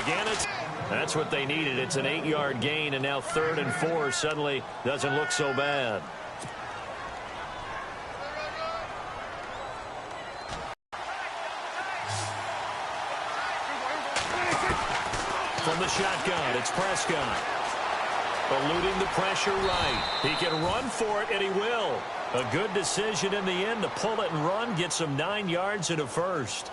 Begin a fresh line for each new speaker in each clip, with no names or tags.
Again, that's what they needed. It's an 8-yard gain, and now 3rd and 4 suddenly doesn't look so bad. From the shotgun, it's Prescott. Eluding the pressure right. He can run for it, and he will. A good decision in the end to pull it and run, get some 9 yards and a first.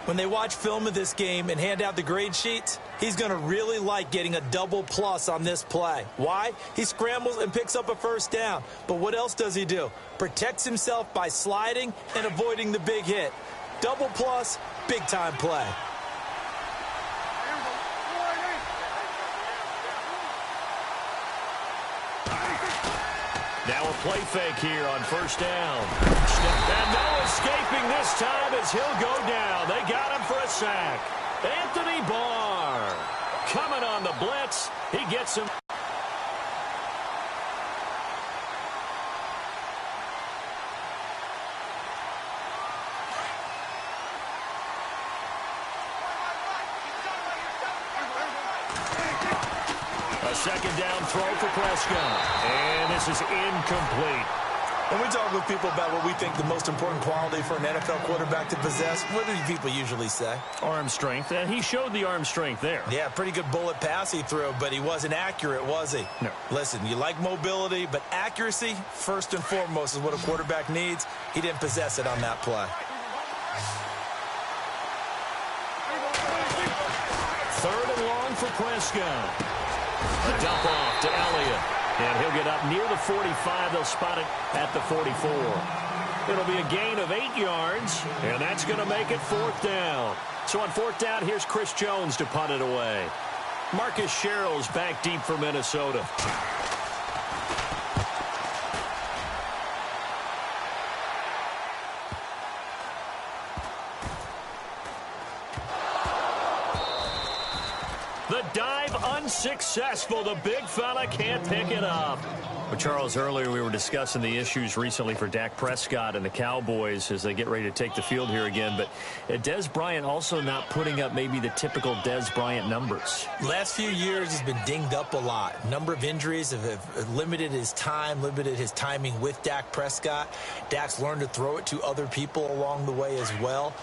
When they watch film of this game and hand out the grade sheets, he's going to really like getting a double plus on this play. Why? He scrambles and picks up a first down. But what else does he do? Protects himself by sliding and avoiding the big hit. Double plus, big-time play.
Now a play fake here on first down. And no escaping this time as he'll go down. They got him for a sack. Anthony Barr coming on the blitz. He gets him. A second down throw for Prescott. And this is incomplete.
When we talk with people about what we think the most important quality for an NFL quarterback to possess, what do people usually say?
Arm strength, and he showed the arm strength there.
Yeah, pretty good bullet pass he threw, but he wasn't accurate, was he?
No.
Listen, you like mobility, but accuracy, first and foremost, is what a quarterback needs. He didn't possess it on that play.
3rd and long for Prescott. A dump off to Elliott. And he'll get up near the 45. They'll spot it at the 44. It'll be a gain of 8 yards, and that's going to make it 4th down. So on 4th down, here's Chris Jones to punt it away. Marcus Sherrill's back deep for Minnesota. The dive unsuccessful. The big fella can't pick it up. Well, Charles, earlier we were discussing the issues recently for Dak Prescott and the Cowboys as they get ready to take the field here again. But Dez Bryant also not putting up maybe the typical Dez Bryant numbers.
Last few years he's been dinged up a lot. Number of injuries have limited his time, limited his timing with Dak Prescott. Dak's learned to throw it to other people along the way as well.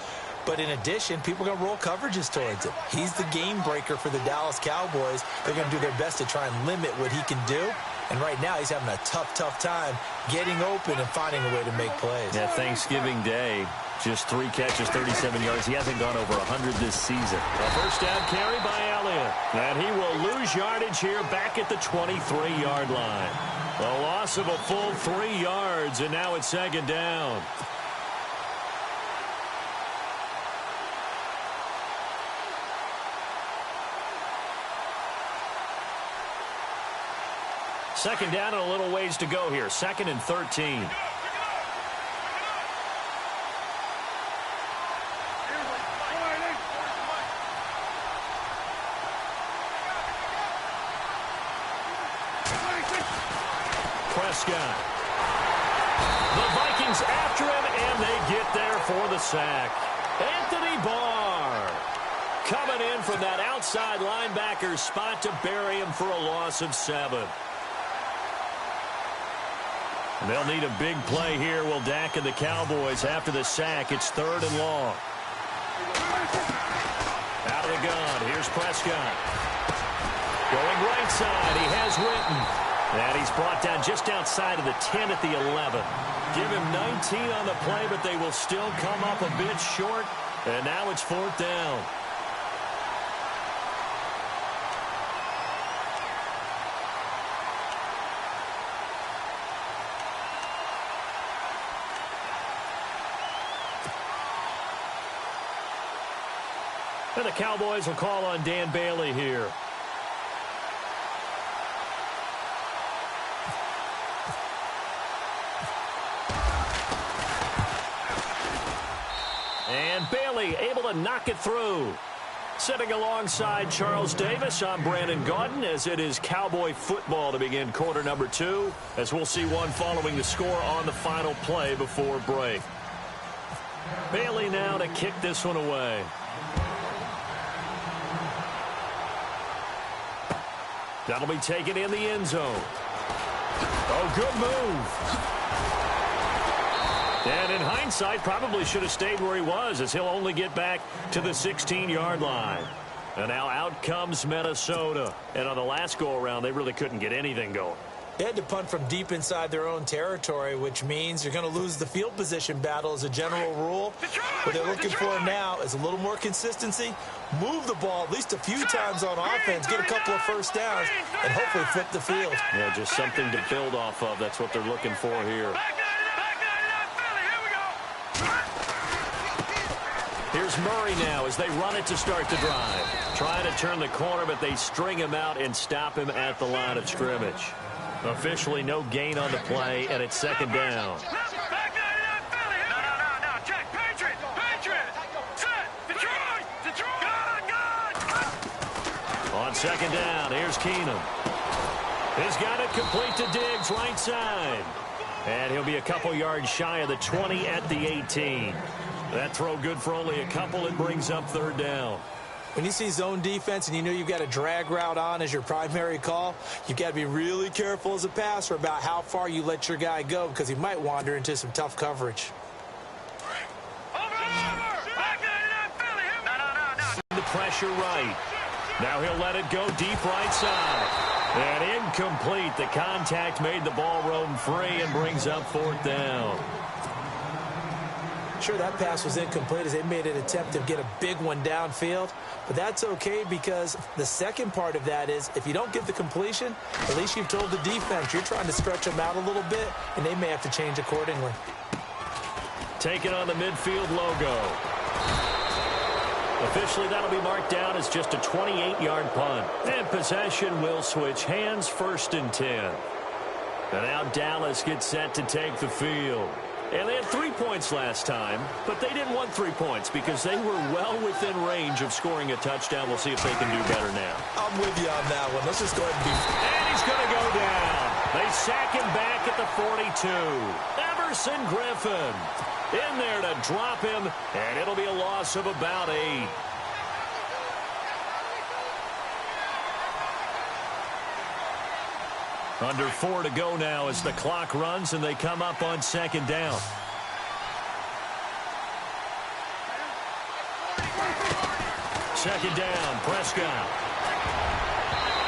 But in addition, people are going to roll coverages towards him. He's the game breaker for the Dallas Cowboys. They're going to do their best to try and limit what he can do. And right now, he's having a tough time getting open and finding a way to make plays.
Yeah, Thanksgiving Day, just 3 catches, 37 yards. He hasn't gone over 100 this season. A first down carry by Elliott. And he will lose yardage here back at the 23-yard line. A loss of a full 3 yards, and now it's 2nd down. Second down and a little ways to go here. 2nd and 13. Prescott. The Vikings after him, and they get there for the sack. Anthony Barr coming in from that outside linebacker spot to bury him for a loss of 7. They'll need a big play here, will Dak and the Cowboys after the sack. It's 3rd and long. Out of the gun, here's Prescott. Going right side, he has Witten. And he's brought down just outside of the 10 at the 11. Give him 19 on the play, but they will still come up a bit short. And now it's 4th down. And the Cowboys will call on Dan Bailey here. And Bailey able to knock it through. Sitting alongside Charles Davis, I'm Brandon Gaudin, as it is Cowboy football to begin quarter number 2, as we'll see one following the score on the final play before break. Bailey now to kick this one away. That'll be taken in the end zone. Oh, good move. And in hindsight, probably should have stayed where he was, as he'll only get back to the 16-yard line. And now out comes Minnesota. And on the last go-around, they really couldn't get anything going.
They had to punt from deep inside their own territory, which means you're going to lose the field position battle as a general rule. What they're looking for now is a little more consistency, move the ball at least a few times on offense, get a couple of first downs, and hopefully flip the field.
Yeah, just something to build off of. That's what they're looking for here. Here's Murray now as they run it to start the drive. Trying to turn the corner, but they string him out and stop him at the line of scrimmage. Officially no gain on the play, and it's second down. On second down, here's Keenum. He's got it complete to Diggs, right side. And he'll be a couple yards shy of the 20 at the 18. That throw good for only a couple. It brings up third down.
When you see zone defense and you know you've got a drag route on as your primary call, you've got to be really careful as a passer about how far you let your guy go, because he might wander into some tough coverage.
The pressure right. Now he'll let it go deep right side. And incomplete. The contact made the ball roam free and brings up fourth down.
Sure, that pass was incomplete as they made an attempt to get a big one downfield. But that's okay, because the second part of that is if you don't get the completion, at least you've told the defense you're trying to stretch them out a little bit, and they may have to change accordingly.
Taking on the midfield logo. Officially, that'll be marked down as just a 28-yard punt. And possession will switch hands, 1st and 10. And now Dallas gets set to take the field. And they had 3 points last time, but they didn't want 3 points because they were well within range of scoring a touchdown. We'll see if they can do better now.
I'm with you on that one. Let's just go ahead and be...
And he's going to go down. They sack him back at the 42. Everson Griffin in there to drop him, and it'll be a loss of about 8. Under 4 to go now as the clock runs and they come up on second down. Second down, Prescott.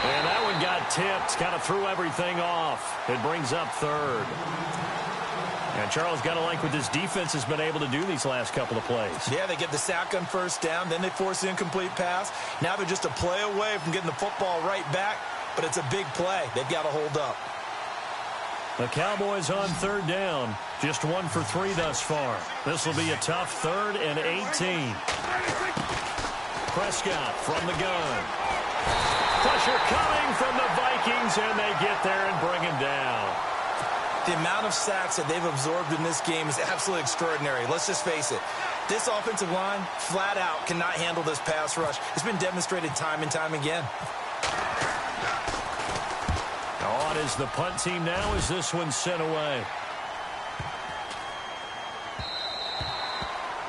And that one got tipped, kind of threw everything off. It brings up third. And Charles, got to like what this defense has been able to do these last couple of plays.
Yeah, they get the sack on first down, then they force the incomplete pass. Now they're just a play away from getting the football right back. But it's a big play. They've got to hold up.
The Cowboys on third down. Just 1 for 3 thus far. This will be a tough 3rd and 18. Prescott from the gun. Pressure coming from the Vikings, and they get there and bring him down.
The amount of sacks that they've absorbed in this game is absolutely extraordinary. Let's just face it. This offensive line, flat out, cannot handle this pass rush. It's been demonstrated time and time again.
On is the punt team now as this one's sent away.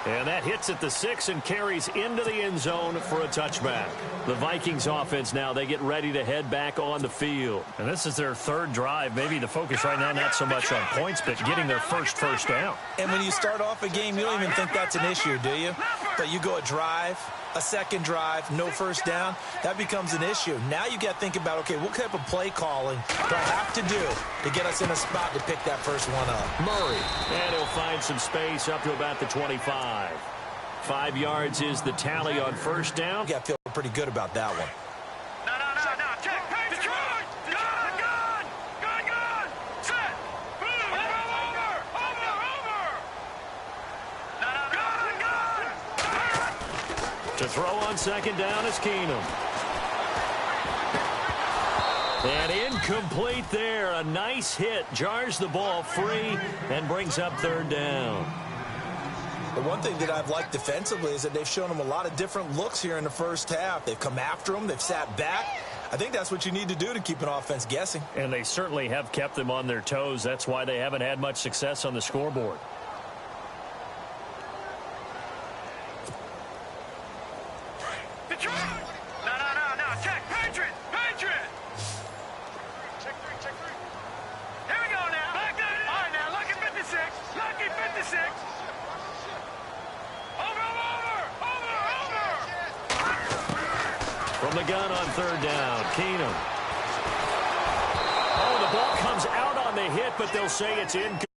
And that hits at the 6 and carries into the end zone for a touchback. The Vikings offense now, they get ready to head back on the field. And this is their 3rd drive. Maybe the focus right now not so much on points, but getting their first down.
And when you start off a game, you don't even think that's an issue, do you? But you go a drive, a second drive, no first down, that becomes an issue. Now you got to think about, okay, what type of play calling do I have to do to get us in a spot to pick that first one up?
Murray, and he'll find some space up to about the 25. 5 yards is the tally on first down.
You got to feel pretty good about that one.
No. Check. Detroit. Gun. Set. Over.
To throw on second down is Keenum. And incomplete there. A nice hit. Jars the ball free and brings up third down.
The one thing that I've liked defensively is that they've shown them a lot of different looks here in the first half. They've come after them. They've sat back. I think that's what you need to do to keep an offense guessing.
And they certainly have kept them on their toes. That's why they haven't had much success on the scoreboard.
Detroit. No. Check. Patriot. 6. Over.
From the gun on third down, Keenum. Oh, the ball comes out on the hit, but they'll say it's in.